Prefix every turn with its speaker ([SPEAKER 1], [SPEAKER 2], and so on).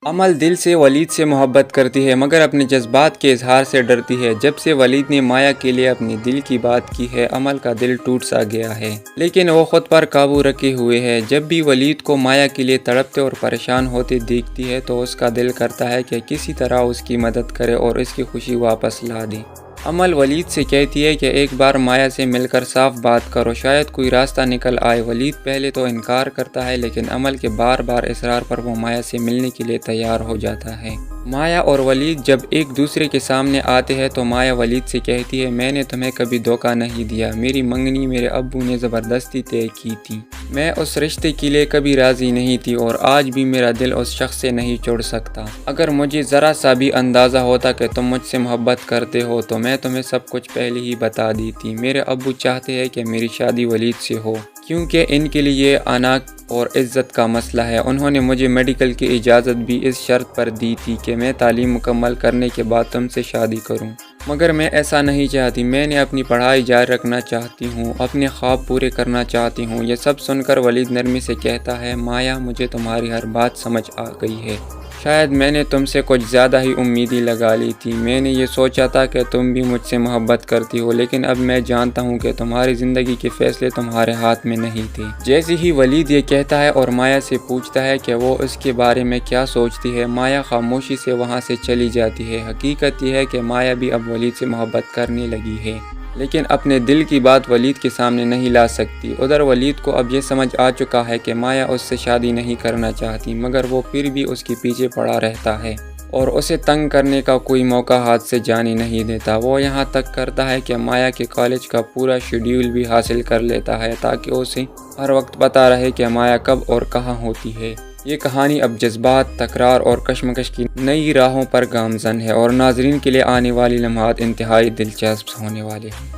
[SPEAKER 1] امل دل سے ولید سے محبت کرتی ہے مگر اپنے جذبات کے اظہار سے ڈرتی ہے۔ جب سے ولید نے مایا کے لیے اپنی دل کی بات کی ہے امل کا دل ٹوٹ سا گیا ہے، لیکن وہ خود پر قابو رکھے ہوئے ہے۔ جب بھی ولید کو مایا کے لیے تڑپتے اور پریشان ہوتے دیکھتی ہے تو اس کا دل کرتا ہے کہ کسی طرح اس کی مدد کرے اور اس کی خوشی واپس لا دے۔ امل ولید سے کہتی ہے کہ ایک بار مایا سے مل کر صاف بات کرو، شاید کوئی راستہ نکل آئے۔ ولید پہلے تو انکار کرتا ہے لیکن امل کے بار بار اصرار پر وہ مایا سے ملنے کے لیے تیار ہو جاتا ہے۔ مایا اور ولید جب ایک دوسرے کے سامنے آتے ہیں تو مایا ولید سے کہتی ہے میں نے تمہیں کبھی دھوکہ نہیں دیا، میری منگنی میرے ابو نے زبردستی طے کی تھی، میں اس رشتے کے لیے کبھی راضی نہیں تھی اور آج بھی میرا دل اس شخص سے نہیں چھوڑ سکتا۔ اگر مجھے ذرا سا بھی اندازہ ہوتا کہ تم مجھ سے محبت کرتے ہو تو میں تمہیں سب کچھ پہلے ہی بتا دیتی۔ میرے ابو چاہتے ہیں کہ میری شادی ولید سے ہو کیونکہ ان کے لیے اناق اور عزت کا مسئلہ ہے۔ انہوں نے مجھے میڈیکل کی اجازت بھی اس شرط پر دی تھی کہ میں تعلیم مکمل کرنے کے بعد تم سے شادی کروں، مگر میں ایسا نہیں چاہتی، میں نے اپنی پڑھائی جاری رکھنا چاہتی ہوں، اپنے خواب پورے کرنا چاہتی ہوں۔ یہ سب سن کر ولید نرمی سے کہتا ہے مایا مجھے تمہاری ہر بات سمجھ آ گئی ہے، شاید میں نے تم سے کچھ زیادہ ہی امیدیں لگا لی تھی، میں نے یہ سوچا تھا کہ تم بھی مجھ سے محبت کرتی ہو، لیکن اب میں جانتا ہوں کہ تمہاری زندگی کے فیصلے تمہارے ہاتھ میں نہیں تھے۔ جیسے ہی ولید یہ کہتا ہے اور مایا سے پوچھتا ہے کہ وہ اس کے بارے میں کیا سوچتی ہے، مایا خاموشی سے وہاں سے چلی جاتی ہے۔ حقیقت یہ ہے کہ مایا بھی اب ولید سے محبت کرنے لگی ہے، لیکن اپنے دل کی بات ولید کے سامنے نہیں لا سکتی۔ ادھر ولید کو اب یہ سمجھ آ چکا ہے کہ مایا اس سے شادی نہیں کرنا چاہتی، مگر وہ پھر بھی اس کے پیچھے پڑا رہتا ہے اور اسے تنگ کرنے کا کوئی موقع ہاتھ سے جانے نہیں دیتا۔ وہ یہاں تک کرتا ہے کہ مایا کے کالج کا پورا شیڈیول بھی حاصل کر لیتا ہے تاکہ اسے ہر وقت پتہ رہے کہ مایا کب اور کہاں ہوتی ہے۔ یہ کہانی اب جذبات، تکرار اور کشمکش کی نئی راہوں پر گامزن ہے اور ناظرین کے لیے آنے والی لمحات انتہائی دلچسپ ہونے والے ہیں۔